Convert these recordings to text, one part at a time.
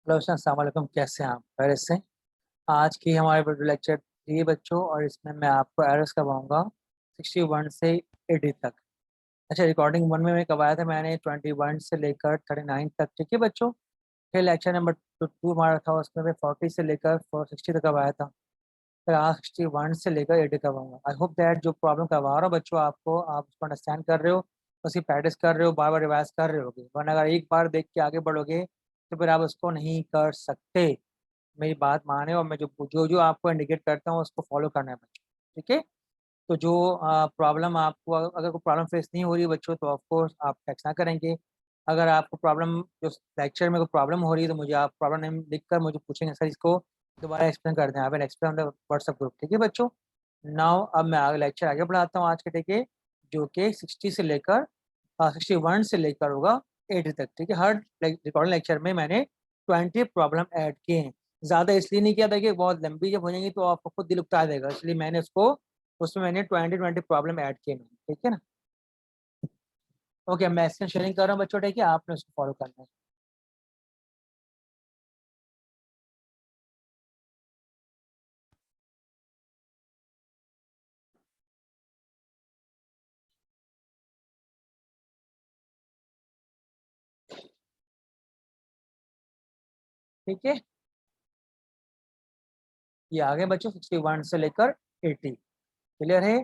Hello अस्सलाम वालेकुम, कैसे हैं आप? खैरियत से? आज की हमारे वीडियो लेक्चर थी बच्चों, और इसमें मैं आपको एरर्स करवाऊंगा 61 से 80 तक। अच्छा, रिकॉर्डिंग वन में मैं करवाया था, मैंने 21 से लेकर 39 तक। ठीक है बच्चों। फिर लेक्चर नंबर टू हमारा था, उसमें मैं 40 से लेकर 460 तक करवाया था। फिर आज 61 से लेकर 80 करवाऊंगा। आई होप दैट जो प्रॉब्लम करवा रहा हूँ बच्चों आपको, आप उसको अंडरस्टैंड कर रहे हो, उसकी प्रैक्टिस कर रहे हो, बार बार रिवाइज कर रहे होगे। वरना अगर एक बार देख के आगे बढ़ोगे तो फिर आप उसको नहीं कर सकते। मेरी बात माने, और मैं जो जो जो आपको इंडिकेट करता हूँ उसको फॉलो करना है बच्चों। ठीक है। तो जो प्रॉब्लम आपको, अगर कोई प्रॉब्लम फेस नहीं हो रही है बच्चों, तो ऑफ कोर्स आप टेक्स्ट ना करेंगे। अगर आपको प्रॉब्लम, जो लेक्चर में कोई प्रॉब्लम हो रही है, तो मुझे आप प्रॉब्लम नेम लिख कर मुझे पूछेंगे, सर इसको दोबारा एक्सप्लेन कर दें। आप एक्सप्लेन द व्हाट्सएप ग्रुप। ठीक है बच्चों। नाउ अब मैं आगे लेक्चर आगे बढ़ाता हूँ आज के। ठीक है। जो कि 60 से लेकर 61 से लेकर होगा 80 तक। ठीक है। हर रिकॉर्डिंग लेक्चर में मैंने 20 प्रॉब्लम ऐड किए हैं। ज़्यादा इसलिए नहीं किया था कि बहुत लंबी जब हो जाएंगी तो आपको खुद दिल उकता देगा, इसलिए मैंने उसको, उसमें मैंने 20 प्रॉब्लम ऐड किए हैं। ठीक है ना। ओके, मैं स्क्रीन शेयरिंग कर रहा हूँ बच्चों। ठीक है, आपने उसको फॉलो करना है। ठीक है, ये आगे बच्चों 61 से लेकर 80। क्लियर है।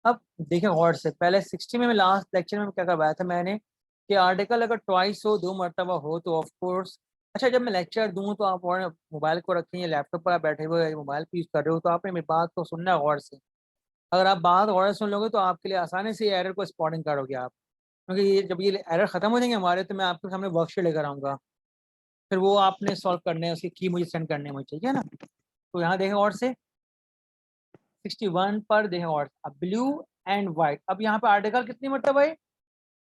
अब देखिए गौर से, पहले 60 में मैं लास्ट लेक्चर में क्या करवाया था मैंने, कि आर्टिकल अगर ट्वाइस हो, दो मरतबा हो, तो ऑफ कोर्स। अच्छा, जब मैं लेक्चर दूं तो आप और मोबाइल को रखें या लैपटॉप पर आप बैठे हुए मोबाइल पे यूज कर रहे हो, तो आपने मेरी बात को सुनना है गौर से। अगर आप बात गौर से सुन लोगे तो आपके लिए आसानी से एरर को स्पॉटिंग करोगे आप। क्योंकि ये जब ये एरर खत्म हो जाएंगे हमारे, तो मैं आपके सामने वर्कशीट लेकर आऊंगा। फिर वो आपने सॉल्व करने हैं, उसकी की मुझे सेंड करने हैं मुझे। ठीक है ना। तो यहाँ देखें और से 61 पर देखें, और अब ब्लू एंड व्हाइट। अब यहाँ पे आर्टिकल कितनी मरतबा है?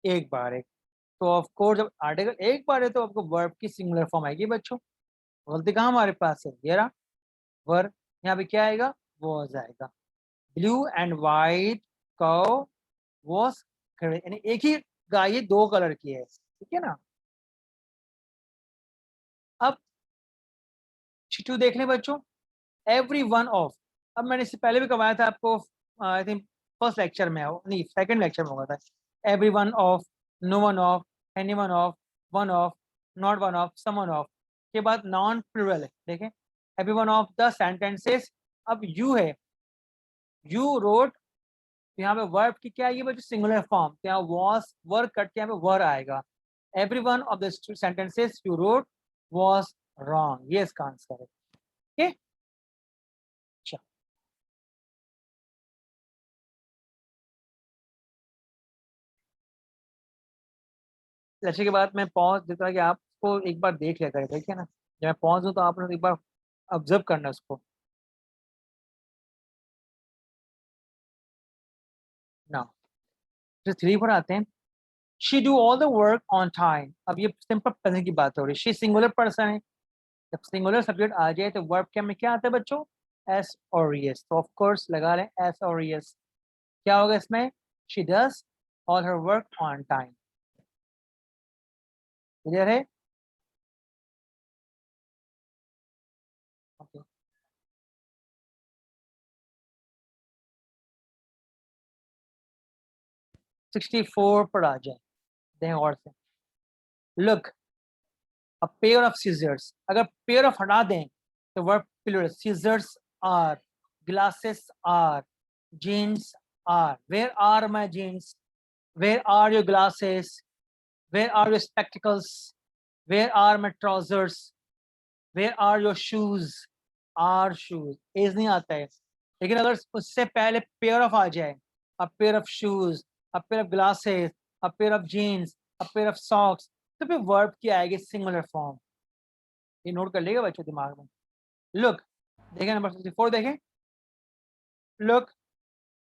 एक बार है। तो ऑफ कोर्स जब आर्टिकल एक बार है तो आपको वर्ब की सिंगुलर फॉर्म आएगी बच्चों। गलती कहाँ हमारे पास है? ये रहा वर्ब। यहाँ पे क्या आएगा? वॉज आएगा। Blue and white cow was, यानी एक ही गाय है, दो कलर की है। ठीक है ना। अब छिटू देख लें बच्चों। एवरी वन ऑफ, अब मैंने इससे पहले भी करवाया था आपको, आई थिंक फर्स्ट लेक्चर में नहीं, सेकंड लेक्चर में होगा था। Every one of, no one of, any one of, not one of, someone of के बाद नॉन प्लूरल है। देखें, every one of the sentences. अब यू है, यू रोट। यहाँ पे वर्ब की क्या आएगी बच्चों? Singular form. तो यहाँ वॉज वर्क कट के यहाँ पे वर आएगा। Every one of the sentences you road was wrong, ये इसका आंसर है। ठीक है। लेक्चर के बाद मैं पॉज देता कि आपको एक बार देख लिया करें। ठीक है ना। जब मैं पॉज दूँ तो आप लोग एक बार ऑब्जर्व करना उसको ना। फिर थ्री पर आते हैं। She do all the work on time. अब ये सिंपल प्रेजेंट की बात हो रही है, शी सिंगुलर पर्सन है। जब सिंगुलर सब्जेक्ट आ जाए तो वर्ब के में क्या आता है बच्चों? एस और एस। तो ऑफ कोर्स लगा लें एस और एस। क्या होगा इसमें? She does all her work on time. Clear है? ओके। 64 पर आ जाए, दें और से। Look, a pair of scissors. अगर पेयर ऑफ हटा दें तो verb plural. Scissors are, glasses are, jeans are. Where are my jeans? Where are your glasses? Where are your spectacles? Where are my trousers? Where are your shoes? Are shoes as नहीं आता है, लेकिन अगर उससे पहले pair of आ जाए, a pair of shoes, a pair of glasses, a pair of jeans, a pair of socks, तो फिर वर्ब की आएगी सिंगुलर फॉर्म। ये नोट कर लेगा बच्चों दिमाग में। लुक, देखें नंबर 64 देखें। Look,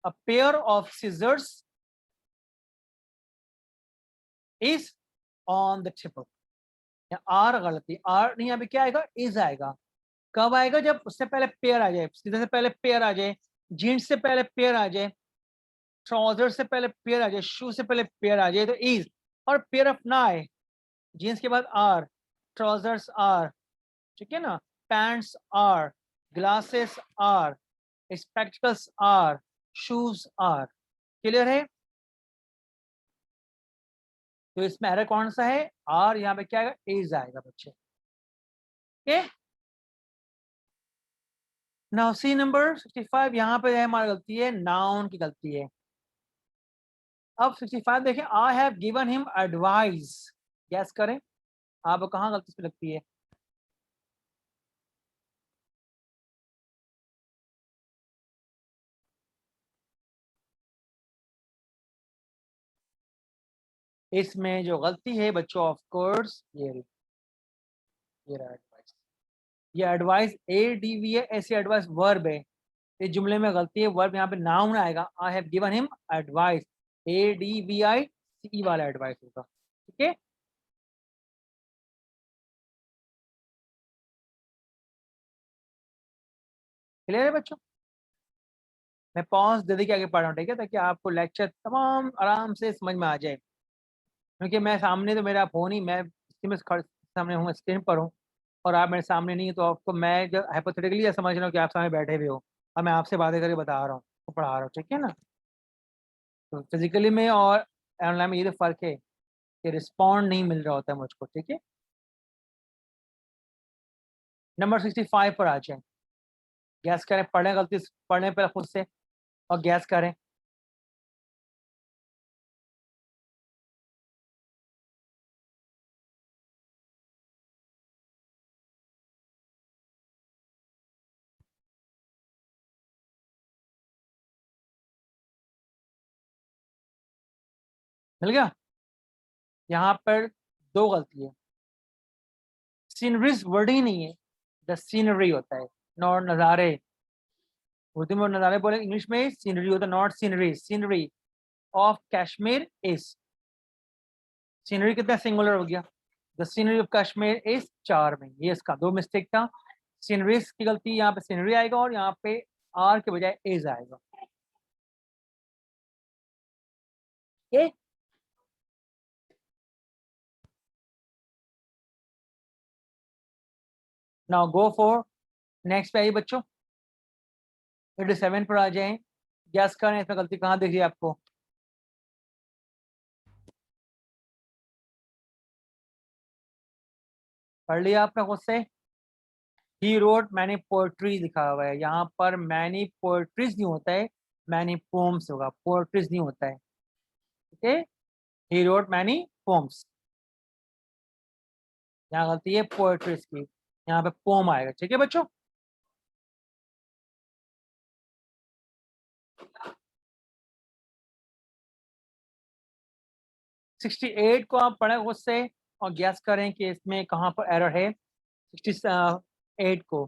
a pair of scissors is on the table. Are गलती, आर नहीं, यहाँ पे क्या आएगा? इज आएगा। कब आएगा? जब उससे पहले पेयर आ जाए, सीधे से पहले पेयर आ जाए, जीन्स से पहले पेयर आ जाए, ट्राउजर से पहले पेयर आ जाए, शू से पहले पेयर आ जाए, तो इज। और पेयर ऑफ ना आए, जीन्स के बाद आर, ट्राउजर्स आर, ठीक है ना, pants are, glasses are, spectacles are, shoes are. Clear है? तो इसमें एरर कौन सा है? आर, यहाँ पे क्या आएगा? इज आएगा बच्चे। ओके, नाउ सी नंबर 65, यहाँ पे हमारी गलती है, नाउन की गलती है। अब 65 देखें, I have given him advice, gas करें आप कहाँ गलती से लगती है? इसमें जो गलती है बच्चों, ऑफ कोर्स ये रहा एडवाइस। ये एडवाइस ए डी वी है, ऐसी एडवाइस वर्ब है। इस जुमले में गलती है, वर्ब यहाँ पे नाउन आएगा। I have given him advice, A D V I C वाला एडवाइस होगा। ठीक है, क्लियर है बच्चों? मैं पॉज दे के आगे पढ़ रहा हूँ, ठीक है, ताकि आपको लेक्चर तमाम आराम से समझ में आ जाए। क्योंकि मैं सामने तो मेरा फोन ही, मैं इसी में सामने हूँ, स्क्रीन पर हूँ, और आप मेरे सामने नहीं है, तो आपको मैं जो हाइपोथेटिकली समझ रहा हूँ कि आप सामने बैठे हुए हो और मैं आपसे बातें करके बता रहा हूँ, तो पढ़ा रहा हूँ, ठीक है ना? तो फिजिकली में और ऑनलाइन में ये तो फर्क है कि रिस्पॉन्ड नहीं मिल रहा होता है मुझको। ठीक है, नंबर 65 पर आ जाए। गैस करें, पढ़ें गलती पढ़ने पर खुद से और गैस करें। मिल गया? यहाँ पर दो गलती है। सीनरीज वर्ड ही नहीं है, द सीनरी होता है, नॉट नज़ारे। उर्दू में नज़ारे बोले, इंग्लिश में सीनरी होता है, not scenery. Scenery of Kashmir is, scenery कितना सिंगुलर हो गया? The scenery of Kashmir is चार में, ये इसका दो मिस्टेक था। सीनरीज की गलती, यहाँ पे सीनरी आएगा और यहाँ पे आर के बजाय इज आएगा। ये नाउ गो फॉर नेक्स्ट पे आइए बच्चों, 87 पर आ जाए। गैस करें इसमें गलती कहाँ दिख रही है आपको? पढ़ लिया आपने खुद से? ही रोट मैनी पोएट्रीज लिखा हुआ है, यहाँ पर मैनी पोएट्रीज नहीं होता है, मैनी पोम्स होगा, पोएट्रीज नहीं होता है। ठीक है, ही रोट मैनी पोम्स, यहाँ गलती है पोएट्रीज की, यहाँ पे पोम आएगा। ठीक है बच्चों, 68 को आप पढ़ें खुद से और गैस करें कि इसमें कहाँ पर एरर है। 68 को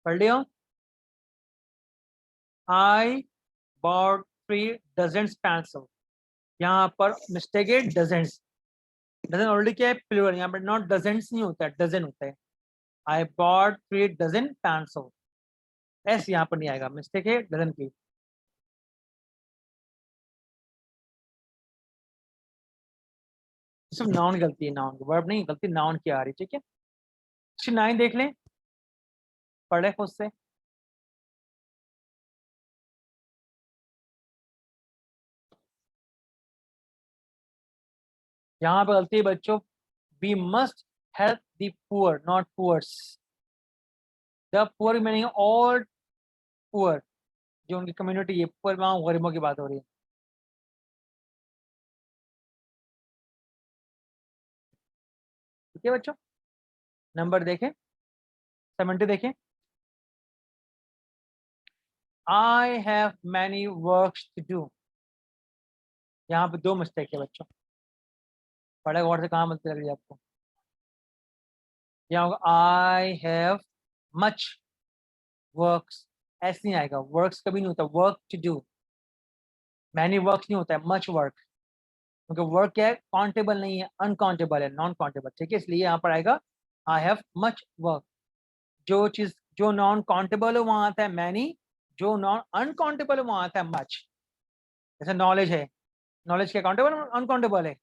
पढ़ लिया। आई बॉट 3 डजन्स पेंसिल, यहाँ पर मिस्टेक है, डजन्स। डजन ऑलरेडी क्या है? प्लूरल, यहाँ पर नॉट डजन्स नहीं होता है, डजन होता है। I bought 3 dozen pencil, S यहाँ पर नहीं आएगा, मिस्टेक है डजन की। सिर्फ नाउन गलती है, नाउन की, वर्ब नहीं गलती, नाउन की आ रही। ठीक है, 69 देख लें, पढ़े खुद से। यहाँ पे गलती है बच्चों, we must help the poor, not poors. The poor meaning all poor, जो उनकी कम्युनिटी है, पुअर वहाँ गरीबों की बात हो रही है। ठीक है बच्चों, नंबर देखें, 70 देखें। I have many works to do, यहाँ पे दो मिस्टेक है बच्चों, पढ़े गौर से, कहाँ मिलती लग रही है आपको? यहाँ होगा आई हैव मच वर्क्स, ऐसे नहीं आएगा, वर्क्स कभी नहीं होता, work to do. Many works नहीं होता है, मच वर्क, क्योंकि वर्क क्या है? काउंटेबल नहीं है, अनकाउंटेबल है, नॉन काउंटेबल। ठीक है, इसलिए यहाँ पर आएगा आई हैव मच वर्क। जो चीज जो नॉन काउंटेबल है वहां आता है मैनी, जो नॉन अनकाउंटेबल है वहां आता है मच। जैसे नॉलेज है, नॉलेज क्या काउंटेबल अनकाउंटेबल है?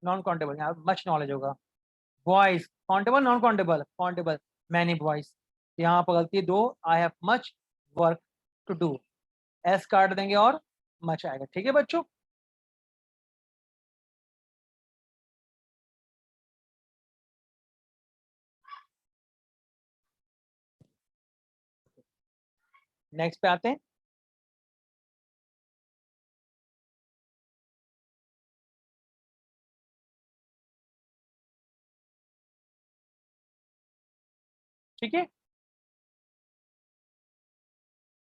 नॉन काउंटेबल, यहाँ मच नॉलेज होगा। Voice countable non countable? Countable, many voice. यहाँ पर गलती दो, I have much work to do, S काट देंगे और मच आएगा। ठीक है बच्चों, नेक्स्ट पे आते हैं। ठीक है,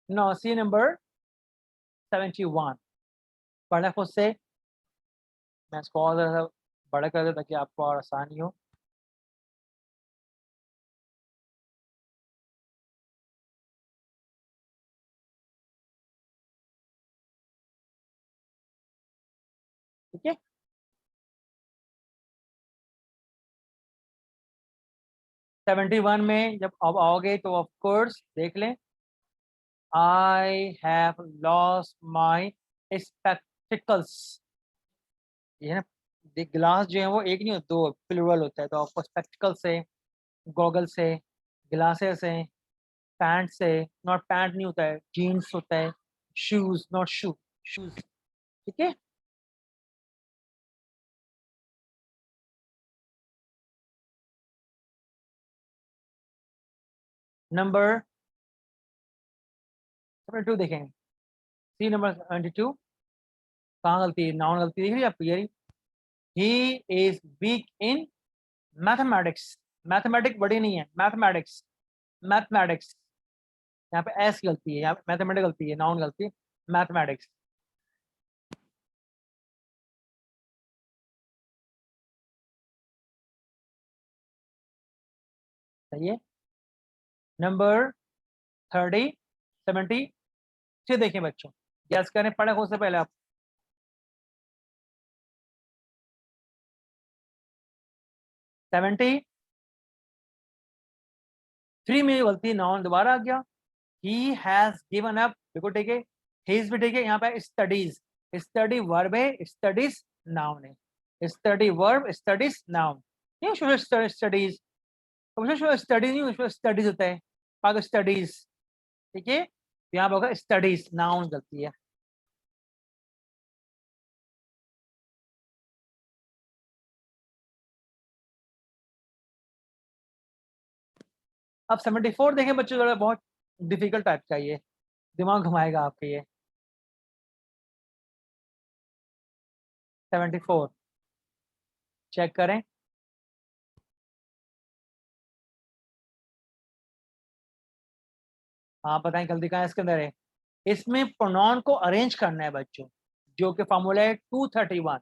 नो सी नंबर 71, पढ़ना खुद से। मैं इसको और ज़्यादा बड़ा कर देता ताकि आपको और आसानी हो। ठीक है, 71 में जब अब आओगे तो ऑफ कोर्स देख लें, I have lost my spectacles. ये ना, ग्लास जो है वो एक नहीं होता, दो प्लूरल होता है। तो आपको स्पेक्टिकल से, गॉगल से, ग्लासेस से, पैंट से, नॉट पैंट नहीं होता है, जीन्स होता है, शूज नॉट शू, शूज। ठीक है, नंबर 72 देखें, सी नंबर 72, कहाँ गलती है? नाउन गलती दिख रही है आपको? ये he is weak in mathematics. Mathematics बड़ी नहीं है, मैथमेटिक्स, मैथमेटिक्स। यहाँ पे एस गलती है, यहाँ पे मैथमेटिक्स गलती है, नाउन गलती है, मैथमेटिक्स। सही है, नंबर 30, 70 से देखें बच्चों, गैस करने पड़े उससे पहले आप। 73 में गलती, नाउन दोबारा आ गया। ही हैज गिवन अप, देखो ठीक है, he's भी ठीक है। यहाँ पे स्टडीज, स्टडी वर्ब है, स्टडीज नाउन है। Study verb, studies noun. नहीं स्टडीज, उसमें स्टडी नहीं, उसमें स्टडीज होता है, पागल स्टडीज। ठीक है, यहाँ पर होगा स्टडीज, नाउन गलती है। अब 74 देखें बच्चों, जरा बहुत डिफिकल्ट टाइप का ये, दिमाग घुमाएगा आपके ये। 74 चेक करें। हाँ बताएं, गलती कहाँ है इसके अंदर है? इसमें प्रोनाउन को अरेंज करना है बच्चों, जो कि फॉर्मूला है 231,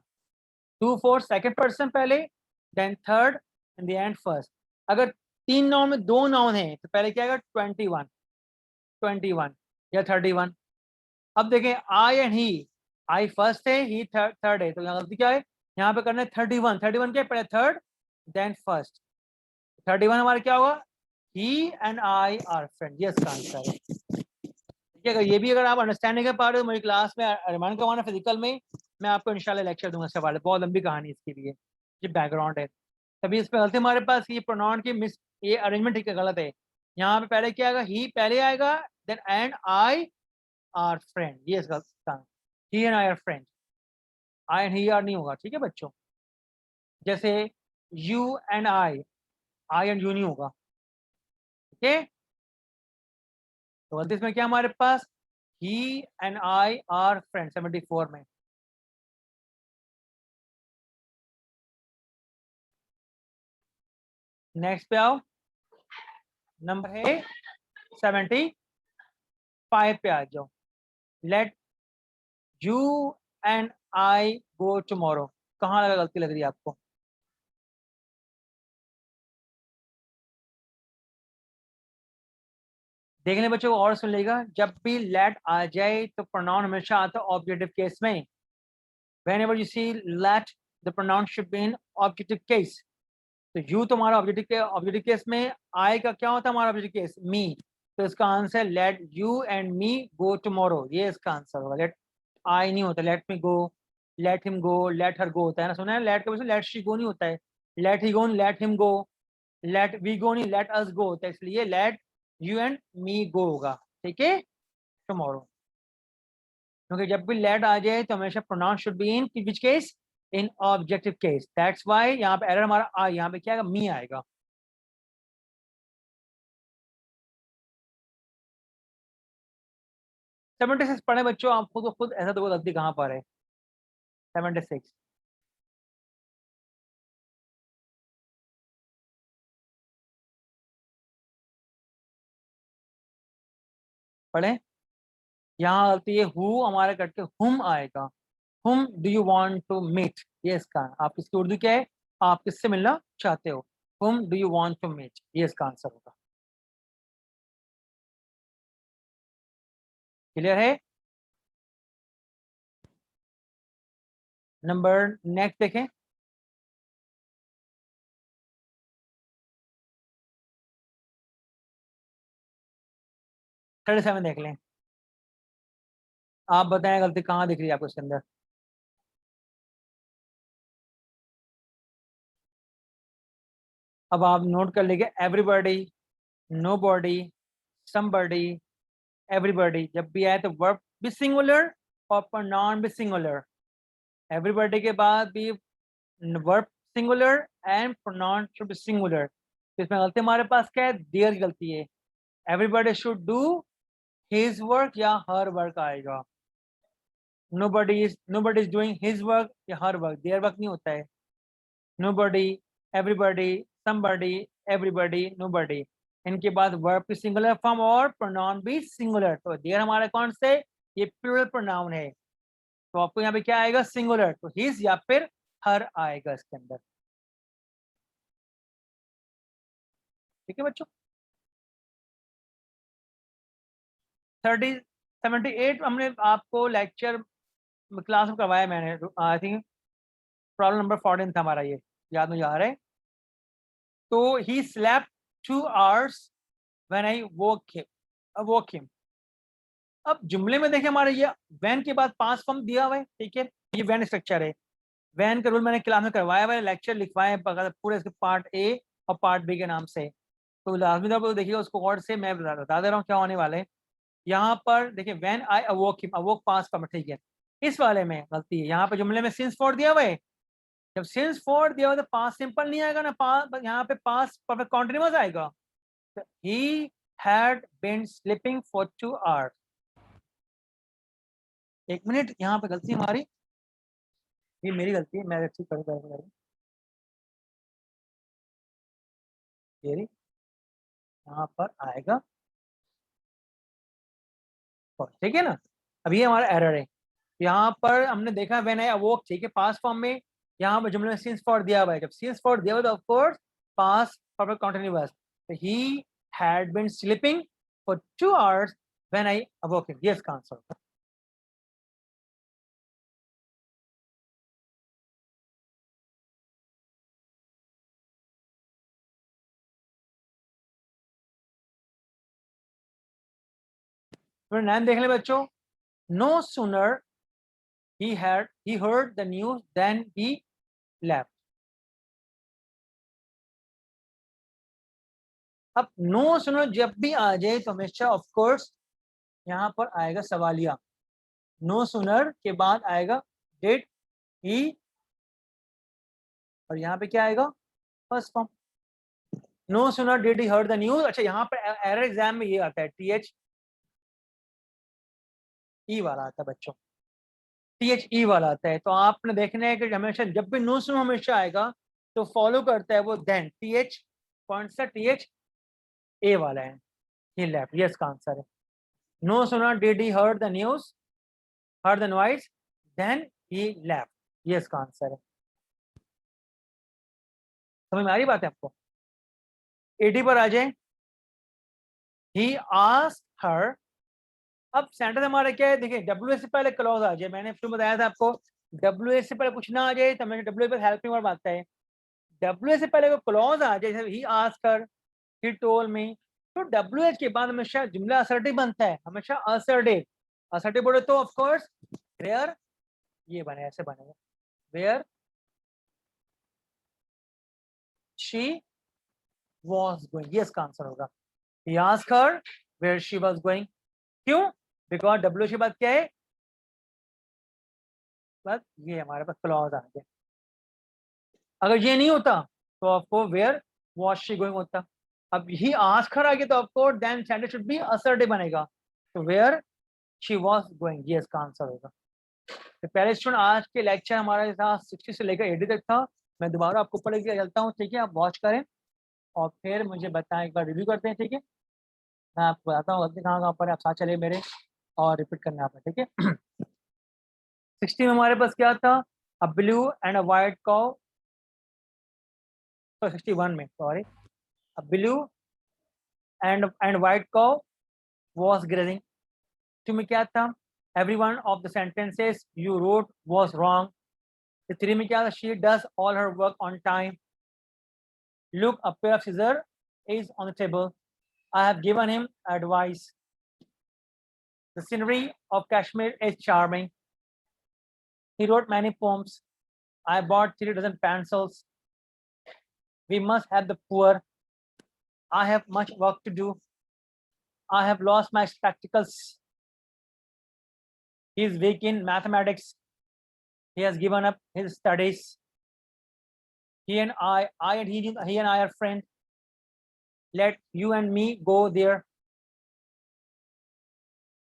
24 सेकंड पर्सन पहले, then third, in the end first. अगर तीन नाउन में दो नाउन है तो पहले क्या आएगा? 21, 21 या 31। अब देखें, आई एंड ही, आई फर्स्ट है, ही थर्ड है, तो यहाँ गलती क्या है? यहाँ पे करना है 31, 31 क्या है? पहले थर्ड देन फर्स्ट। 31 हमारा क्या होगा? ही एंड आई आर फ्रेंड, ये इसका आंसर है। ठीक है, ये भी अगर आप अंडरस्टैंड नहीं कर पा रहे हो, मेरी क्लास में रिमाइंड करवाना फिजिकल में, मैं आपको इंशाल्लाह लेक्चर दूंगा इसके बारे में। बहुत लंबी कहानी इसके लिए, ये बैकग्राउंड है। तभी इस पे गलती हमारे पास, ये प्रोनाउन की मिस, ये अरेंजमेंट ठीक है, गलत है। यहाँ पे पहले क्या आएगा? ही पहले आएगा, then and I are friend, ये इसका, he and I are friend, I and he are नहीं होगा। ठीक है बच्चों, जैसे you and I and you नहीं होगा। ठीक है, तो गलती इसमें क्या हमारे पास? He and I are friend, 74 में। नेक्स्ट पे आओ, नंबर है 75 पे आ जाओ। Late you and I go tomorrow, कहाँ लगा गलती लग रही है आपको? देखने बच्चों और सुन लेगा, जब भी लेट आ जाए तो प्रोनाउन हमेशा आता है ऑब्जेक्टिव केस में। whenever you see let, the pronoun should be in objective case। तो यू तुम्हारा ऑब्जेक्टिव केस में, आई का क्या होता है हमारा ऑब्जेक्टिव केस? मी। तो इसका answer let you and me go tomorrow, ये इसका आंसर होगा। लेट आई नहीं होता, let me go, let him go, let her go होता है ना, सुना है? लेट का लेट शी गो नहीं होता है, let he go, let him go, let we go नहीं, लेट अस गो होता है, इसलिए let you and me go होगा, ठीक है, टुमारो। क्योंकि जब भी लेट आ जाए तो हमेशा pronoun should be in which case, in objective case, that's why यहाँ पे एरर हमारा यहाँ पे क्या आएगा, मी आएगा। 76 पढ़े बच्चों, आप खुद खुद ऐसा तो गलती कहाँ पर है? 76 पढ़े। यहाँ गलती है हु हमारे कट के हुम आएगा। Whom do you want to meet, ये इसका, आप इसकी उर्दू क्या है, आप किससे मिलना चाहते हो? Whom do you want to meet, ये इसका आंसर होगा। क्लियर है? नंबर नेक्स्ट देखें। 37 देख लें। आप बताएं गलती कहाँ दिख रही है आपको इसके अंदर? अब आप नोट कर लीजिए, everybody, nobody, somebody, everybody जब भी आए तो वर्ब भी सिंगुलर और प्रोनाउन भी सिंगुलर। एवरीबॉडी के बाद भी verb singular and pronoun should be singular. तो इसमें गलती हमारे पास क्या है, देयर की गलती है। Everybody should do his work या हर वर्क आएगा। nobody is doing his work या हर वर्क, देयर वर्क नहीं होता है। nobody, everybody, somebody, everybody, nobody, इनके बाद वर्ब की सिंगुलर फॉर्म और प्रोनाउन भी सिंगुलर। तो देयर हमारे कौन से, ये प्लूरल प्रोनाउन है, तो आपको यहाँ पे क्या आएगा, सिंगुलर, तो हिज या फिर हर आएगा इसके अंदर। ठीक है बच्चों। 78 हमने आपको लेक्चर क्लास में करवाया मैंने, आई थिंक प्रॉब्लम नंबर 14 था हमारा ये, याद मुझे आ रहा है। तो he slept 2 hours when I woke him. अब जुमले में देखें हमारे ये वैन के बाद पास फॉर्म दिया हुआ है, ठीक है, ये वैन स्ट्रक्चर है। वैन का रूल मैंने क्लास में करवाया हुआ है, लेक्चर लिखवाए पूरे इसके पार्ट ए और पार्ट बी के नाम से। तो लाजमी तौर पर देखिए उसको गौर से मैं बता दे रहा हूँ क्या होने वाले हैं। यहाँ पर देखिए when I awoke him, अवोक pass form, ठीक है। इस वाले में गलती है, यहाँ पे जुमले में सिंस फॉर दिया हुआ है। जब सिंस फॉर दिया हुआ तो पास सिंपल नहीं आएगा ना, पास यहाँ पे पास परफेक्ट कॉन्टिन्यूअस आएगा। He had been sleeping for 2 hours। एक मिनट, यहाँ पे गलती हमारी, ये मेरी गलती है, मैं ठीक करूँ, ये रही, यहाँ पर आएगा, ठीक है ना। अब ये हमारा एरर है। यहाँ पर हमने देखा व्हेन आई अवोक, ठीक है, पास फॉर्म में यहाँ पर जुमले में सिंस फॉर दिया हुआ है। जब सिंस फॉर दिया हुआ तो of course past perfect continuous. तो he had been sleeping for 2 hours when I awoke him, ये इसका आंसर होगा। तो नाम देख ले बच्चों। No sooner he heard the news then he left। अब नो सुनो जब भी आ जाए तो हमेशा ऑफ कोर्स यहाँ पर आएगा सवालिया। नो सुनर के बाद आएगा डिड ही, और यहाँ पे क्या आएगा, first form. No sooner did he heard the news. अच्छा, यहाँ पर एरर एग्जाम में ये आता है TH ई वाला आता है बच्चों, TH ई वाला आता है। तो आपने देखना है कि हमेशा जब भी नो सुनो हमेशा आएगा तो फॉलो करता है वो देन TH, कौन सा TH ए वाला है, ही लेफ्ट, ये इसका आंसर है। No sooner did he heard the news, heard the noise, then he left, ये इसका आंसर है। समझ में आ रही बात है आपको? 80 पर आ जाए। He asked her. अब सेंटेंस हमारा क्या है, देखिए डब्ल्यू से पहले क्लॉज आ जाए, मैंने शुरू में बताया था आपको, डब्ल्यू से पहले कुछ ना आ जाए तो हमें डब्ल्यू पर हेल्पिंग वर्ब आता है। डब्ल्यू से पहले क्लॉज आ जाए, he asked her, he told me, तो डब्ल्यू के बाद हमेशा जुमला असर्टिव बनता है, हमेशा असर्टिव। असर्टिव बोले तो ऑफ कोर्स रेयर ये बने, ऐसे बनेगा, वेयर शी वॉज गोइंग, ये इसका आंसर होगा। He asked her where she was going. क्यों? बिकॉज डब्ल्यू के बाद क्या है, बस ये हमारे पास क्लॉज आ गया। अगर ये नहीं होता तो आपको वेयर वॉज शी गोइंग होता। अब ही आस्क हर आ गया तो आपको then sentence should be assertive बनेगा, तो वेयर शी वॉज गोइंग, ये इसका आंसर होगा। तो पहले स्टूडेंट, आज के लेक्चर हमारे साथ 60 से लेकर 80 तक था। मैं दोबारा आपको पढ़ के चलता हूँ, ठीक है? आप वॉच करें और फिर मुझे बताएं, एक बार रिव्यू करते हैं, ठीक है? मैं आपको बताता हूँ गलती कहाँ कहाँ पर, आप साथ चले मेरे और रिपीट करना आपने, ठीक है? 60 में हमारे पास क्या था, a blue and a white cow, तो 61 में sorry, a blue and white cow was grazing. Two में क्या था, every one of the sentences you wrote was wrong. 3 में क्या था, she does all her work on time. Look, a pair of scissor is on the table, I have given him advice. The scenery of Kashmir is charming, he wrote many poems, I bought 3 dozen pencils, we must have the poor, I have much work to do, I have lost my spectacles, he is weak in mathematics, he has given up his studies, he and he and I are friends, let you and me go there,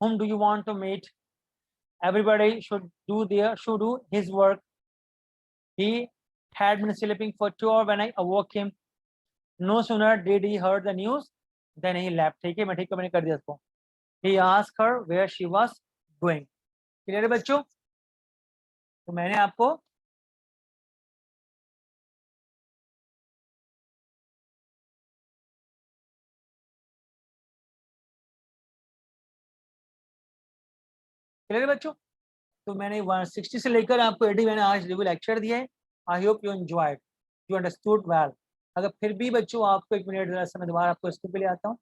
whom do you want to meet, everybody should do his work, he had been sleeping for 2 hours when I awoke him, no sooner did he heard the news than he left। ठीक है, मैं ठीक मैंने कर दिया इसको। He asked her where she was going। Clear है बच्चों? तो मैंने आपको क्लियर है बच्चों? तो मैंने 160 से लेकर आपको 80 मैंने आज रिव्यू लेक्चर दिया है। I hope you enjoyed, you understood well. अगर फिर भी बच्चों आपको 1 मिनट जरा मैं दोबारा आपको इसके लिए आता हूँ।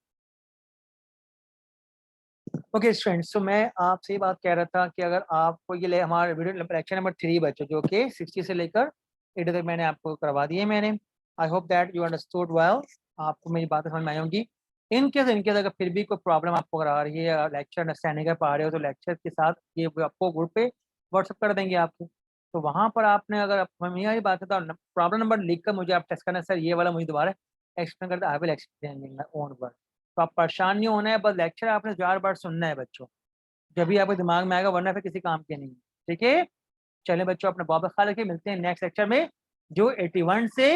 ओके स्टूडेंट्स, तो मैं आपसे ये बात कह रहा था कि अगर आपको ये हमारे वीडियो लेक्चर नंबर 3 बच्चों, जो कि 60 से लेकर 80 तक मैंने आपको करवा दिए मैंने। I hope that you understood well, आपको मेरी बातें समझ में आई होंगी। इनकेस अगर फिर भी कोई प्रॉब्लम आपको आ रही है या लेक्चर अंडरस्टैंड नहीं कर पा रहे हो, तो लेक्चर के साथ ये आपको ग्रुप पे व्हाट्सअप कर देंगे आपको। तो वहाँ पर आपने अगर यही बात है तो प्रॉब्लम नंबर लिख कर मुझे आप टेस्ट करना, सर ये वाला मुझे दोबारा एक्सप्लेन करते, I will explain in my own word. तो आप परेशान नहीं होना है, बस लेक्चर आपने 4 बार सुनना है बच्चों, जब भी आपके दिमाग में आएगा, वरना फिर किसी काम के नहीं। ठीक है, चले बच्चों, अपने बहुत ख्याल रखिए, मिलते हैं नेक्स्ट लेक्चर में जो 81 से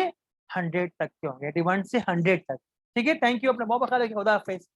100 तक के होंगे, 81 से 100 तक। ठीक है, थैंक यू, अपने बहुत ख्याल रखिए, खुदा हाफिज।